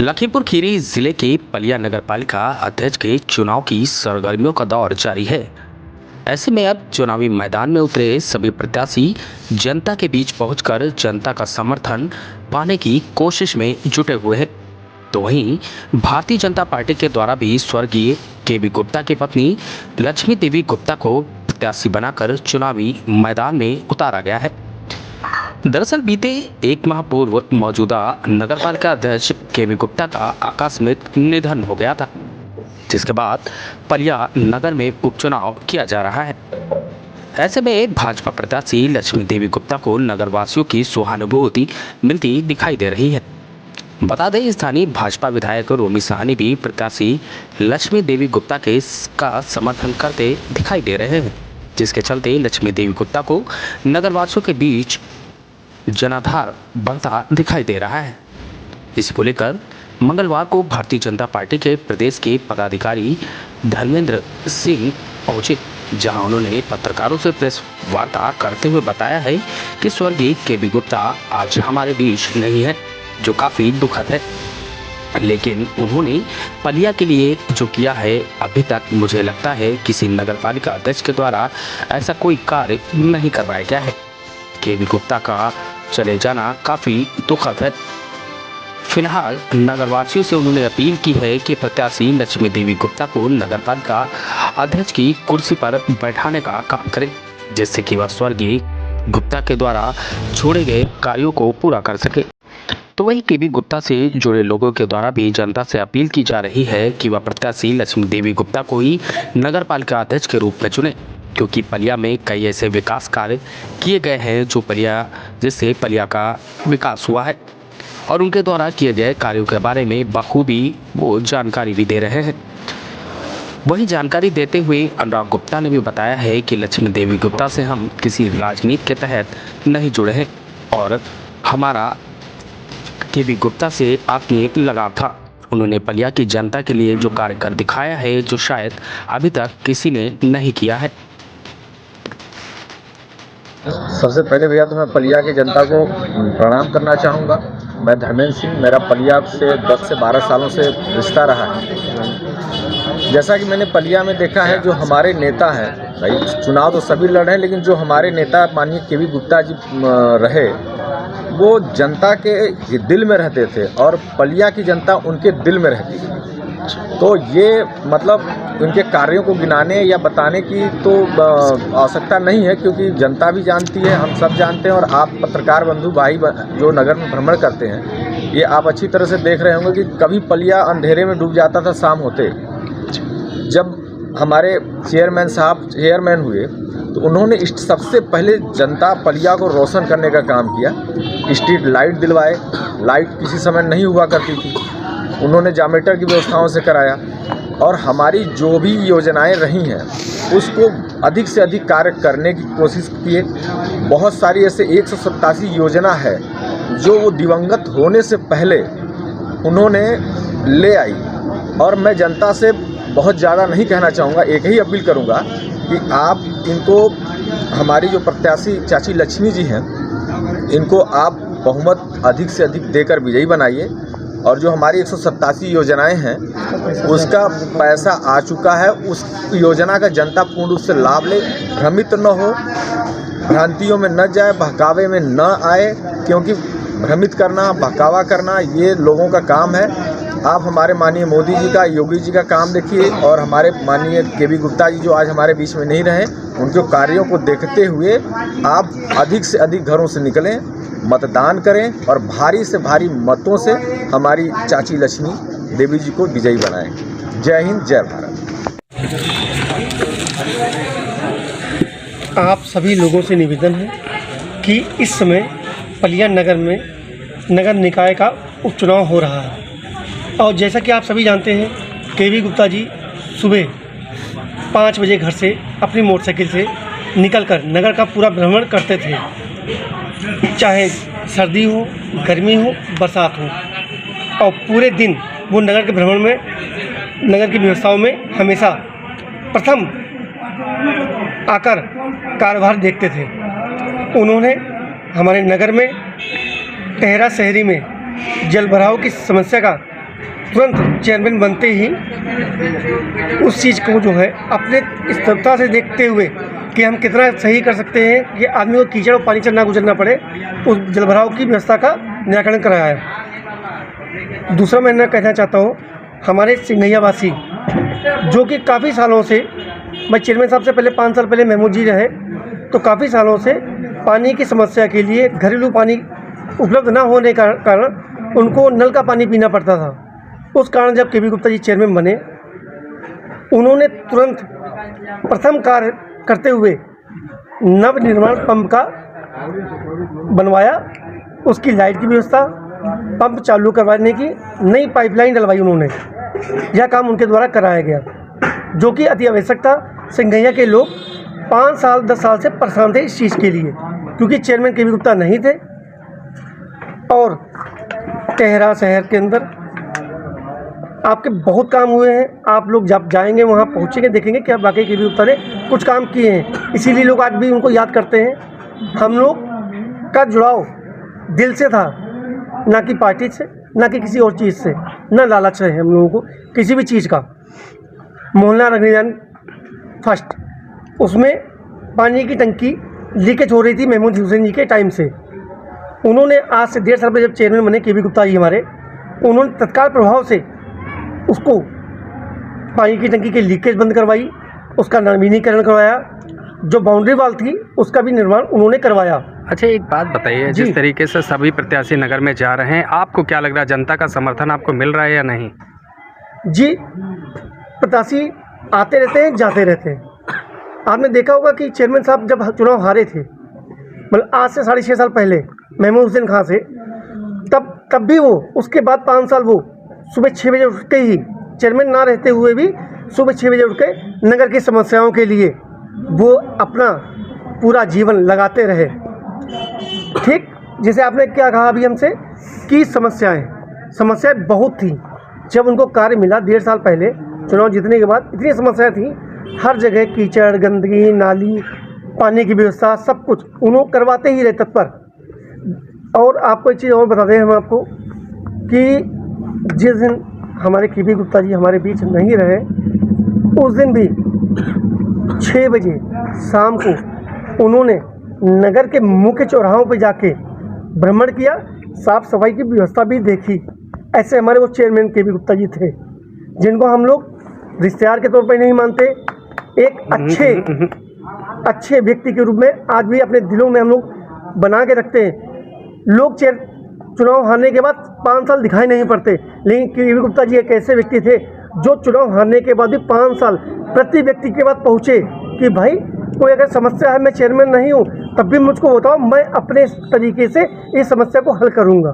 लखीमपुर खीरी जिले के पलिया नगर पालिका अध्यक्ष के चुनाव की सरगर्मियों का दौर जारी है। ऐसे में अब चुनावी मैदान में उतरे सभी प्रत्याशी जनता के बीच पहुंचकर जनता का समर्थन पाने की कोशिश में जुटे हुए हैं। तो वहीं भारतीय जनता पार्टी के द्वारा भी स्वर्गीय केबी गुप्ता की पत्नी लक्ष्मी देवी गुप्ता को प्रत्याशी बनाकर चुनावी मैदान में उतारा गया है। दरअसल बीते एक माह पूर्व मौजूदा नगरपालिका अध्यक्ष केबी गुप्ता का आकस्मिक निधन हो गया था, जिसके बाद पलिया नगर में उपचुनाव किया जा रहा है। ऐसे में भाजपा प्रत्याशी लक्ष्मी देवी गुप्ता को नगरवासियों की सहानुभूति मिलती दिखाई दे रही है। बता दें, स्थानीय भाजपा विधायक रोमी साहनी भी प्रत्याशी लक्ष्मी देवी गुप्ता का समर्थन करते दिखाई दे रहे हैं, जिसके चलते लक्ष्मी देवी गुप्ता को नगरवासियों के बीच जनाधार बढ़ता दिखाई दे रहा है। इसी को लेकर मंगलवार को भारतीय जनता पार्टी के प्रदेश के पदाधिकारी धर्मेंद्र सिंह पहुंचे, जहां उन्होंने पत्रकारों से प्रेस वार्ता करते हुए बताया है कि स्वर्गीय केबी गुप्ता आज हमारे बीच नहीं है, जो काफी दुखद है। लेकिन उन्होंने पलिया के लिए जो किया है, अभी तक मुझे लगता है किसी नगरपालिका अध्यक्ष के द्वारा ऐसा कोई कार्य नहीं करवाया गया है। केबी गुप्ता का चले जाना काफी दुखद है। फिलहाल नगरवासियों से उन्होंने अपील की है कि प्रत्याशी लक्ष्मी देवी गुप्ता को नगरपालिका अध्यक्ष की कुर्सी पर बैठाने का काम करें, जिससे कि वह स्वर्गीय गुप्ता के द्वारा छोड़े गए कार्यों को पूरा कर सके। तो वहीं केबी गुप्ता से जुड़े लोगों के द्वारा भी जनता से अपील की जा रही है कि वह प्रत्याशी लक्ष्मी देवी गुप्ता को ही नगरपालिका अध्यक्ष के रूप में चुने, क्योंकि पलिया में कई ऐसे विकास कार्य किए गए हैं जिससे पलिया का विकास हुआ है, और उनके द्वारा किए गए कार्यों के बारे में बखूबी वो जानकारी भी दे रहे हैं। वही जानकारी देते हुए अनुराग गुप्ता ने भी बताया है कि लक्ष्मी देवी गुप्ता से हम किसी राजनीति के तहत नहीं जुड़े हैं और हमारा केबी गुप्ता से आत्मीय लगाव था। उन्होंने पलिया की जनता के लिए जो कार्य कर दिखाया है, जो शायद अभी तक किसी ने नहीं किया है। सबसे पहले भैया तो मैं पलिया की जनता को प्रणाम करना चाहूँगा। मैं धर्मेंद्र सिंह, मेरा पलिया से 10 से 12 सालों से रिश्ता रहा है। जैसा कि मैंने पलिया में देखा है, जो हमारे नेता हैं, भाई चुनाव तो सभी लड़े हैं, लेकिन जो हमारे नेता माननीय केबी गुप्ता जी रहे, वो जनता के दिल में रहते थे और पलिया की जनता उनके दिल में रहती थी। तो ये मतलब उनके कार्यों को गिनाने या बताने की तो आवश्यकता नहीं है, क्योंकि जनता भी जानती है, हम सब जानते हैं, और आप पत्रकार बंधु भाई जो नगर में भ्रमण करते हैं, ये आप अच्छी तरह से देख रहे होंगे कि कभी पलिया अंधेरे में डूब जाता था शाम होते। जब हमारे चेयरमैन साहब चेयरमैन हुए तो उन्होंने सबसे पहले जनता पलिया को रोशन करने का काम किया। स्ट्रीट लाइट दिलवाए, लाइट किसी समय नहीं हुआ करती थी, उन्होंने जामेटर की व्यवस्थाओं से कराया, और हमारी जो भी योजनाएं रही हैं उसको अधिक से अधिक कार्य करने की कोशिश किए। बहुत सारी ऐसे 187 योजना है जो वो दिवंगत होने से पहले उन्होंने ले आई, और मैं जनता से बहुत ज़्यादा नहीं कहना चाहूँगा, एक ही अपील करूँगा कि आप इनको, हमारी जो प्रत्याशी चाची लक्ष्मी जी हैं, इनको आप बहुमत अधिक से अधिक देकर विजयी बनाइए, और जो हमारी 187 योजनाएं हैं उसका पैसा आ चुका है, उस योजना का जनता पूर्ण रूप से लाभ ले, भ्रमित न हो, भ्रांतियों में न जाए, बहकावे में न आए, क्योंकि भ्रमित करना, बहकावा करना ये लोगों का काम है। आप हमारे माननीय मोदी जी का, योगी जी का काम देखिए, और हमारे माननीय केबी गुप्ता जी जो आज हमारे बीच में नहीं रहे, उनके कार्यों को देखते हुए आप अधिक से अधिक घरों से निकलें, मतदान करें और भारी से भारी मतों से हमारी चाची लक्ष्मी देवी जी को विजयी बनाएं। जय हिंद, जय भारत। आप सभी लोगों से निवेदन है कि इस समय पलिया नगर में नगर निकाय का उपचुनाव हो रहा है, और जैसा कि आप सभी जानते हैं, केबी गुप्ता जी सुबह 5 बजे घर से अपनी मोटरसाइकिल से निकलकर नगर का पूरा भ्रमण करते थे, चाहे सर्दी हो, गर्मी हो, बरसात हो, और पूरे दिन वो नगर के भ्रमण में, नगर की व्यवस्थाओं में हमेशा प्रथम आकर कार्यभार देखते थे। उन्होंने हमारे नगर में टेहरा शहरी में जल भराव की समस्या का तुरंत चेयरमैन बनते ही उस चीज़ को जो है अपने स्थिरता से देखते हुए कि हम कितना सही कर सकते हैं कि आदमी को कीचड़ और पानी से ना गुजरना पड़े, उस जलभराव की व्यवस्था का निराकरण कराया है। दूसरा मैं ना कहना चाहता हूँ, हमारे सिंघैया वासी जो कि काफ़ी सालों से, मैं चेयरमैन साहब से पहले 5 साल पहले महमूद जी रहे, तो काफ़ी सालों से पानी की समस्या के लिए घरेलू पानी उपलब्ध ना होने का कारण उनको नल का पानी पीना पड़ता था। उस कारण जब के.बी. गुप्ता जी चेयरमैन बने, उन्होंने तुरंत प्रथम कार्य करते हुए नवनिर्माण पंप का बनवाया, उसकी लाइट की व्यवस्था, पंप चालू करवाने की नई पाइपलाइन डलवाई उन्होंने। यह काम उनके द्वारा कराया गया, जो कि अति आवश्यक था। सिंघैया के लोग 5 साल 10 साल से परेशान थे इस चीज़ के लिए, क्योंकि चेयरमैन के.बी. गुप्ता नहीं थे। और टेहरा शहर के अंदर आपके बहुत काम हुए हैं। आप लोग जब जाएंगे वहाँ पहुँचेंगे, देखेंगे कि वाकई के.बी. गुप्ता ने कुछ काम किए हैं, इसीलिए लोग आज भी उनको याद करते हैं। हम लोग का जुड़ाव दिल से था, ना कि पार्टी से, ना कि किसी और चीज़ से, ना लालच है हम लोगों को किसी भी चीज़ का। मोहल्ला रंगीजान फर्स्ट, उसमें पानी की टंकी लीकेज हो रही थी महमूद हुसैन जी के टाइम से। उन्होंने आज से 1.5 साल पहले जब चेयरमैन बने के.बी. गुप्ता जी हमारे, उन्होंने तत्काल प्रभाव से उसको पानी की टंकी की लीकेज बंद करवाई, उसका नवीनीकरण करवाया, जो बाउंड्री वॉल थी उसका भी निर्माण उन्होंने करवाया। अच्छा, एक बात बताइए, जिस तरीके से सभी प्रत्याशी नगर में जा रहे हैं, आपको क्या लग रहा है, जनता का समर्थन आपको मिल रहा है या नहीं? जी, प्रत्याशी आते रहते हैं, जाते रहते हैं। आपने देखा होगा कि चेयरमैन साहब जब चुनाव हारे थे, मतलब आज से 6.5 साल पहले महमूद हुसैन खां से, तब भी वो उसके बाद 5 साल वो सुबह 6 बजे उठ के ही, चेयरमैन ना रहते हुए भी सुबह 6 बजे उठ के नगर की समस्याओं के लिए वो अपना पूरा जीवन लगाते रहे। ठीक जैसे आपने क्या कहा अभी हमसे कि समस्याएं बहुत थी। जब उनको कार्य मिला 1.5 साल पहले चुनाव जीतने के बाद, इतनी समस्याएं थी, हर जगह कीचड़, गंदगी, नाली, पानी की व्यवस्था, सब कुछ उन्होंने करवाते ही रहे तत्पर। और आपको एक चीज़ और बता दें हम आपको कि जिस दिन हमारे के.बी. गुप्ता जी हमारे बीच नहीं रहे, उस दिन भी 6 बजे शाम को उन्होंने नगर के मुख्य चौराहों पर जाके भ्रमण किया, साफ सफाई की व्यवस्था भी देखी। ऐसे हमारे वो चेयरमैन के.बी. गुप्ता जी थे, जिनको हम लोग रिश्तेदार के तौर पर नहीं मानते, एक अच्छे व्यक्ति के रूप में आज भी अपने दिलों में हम लोग बना के रखते हैं। लोग चुनाव हारने के बाद 5 साल दिखाई नहीं पड़ते, लेकिन के.बी. गुप्ता जी एक ऐसे व्यक्ति थे जो चुनाव हारने के बाद भी 5 साल प्रति व्यक्ति के बाद पहुँचे कि भाई कोई अगर समस्या है, मैं चेयरमैन नहीं हूँ, तब भी मुझको बताओ, मैं अपने तरीके से इस समस्या को हल करूँगा।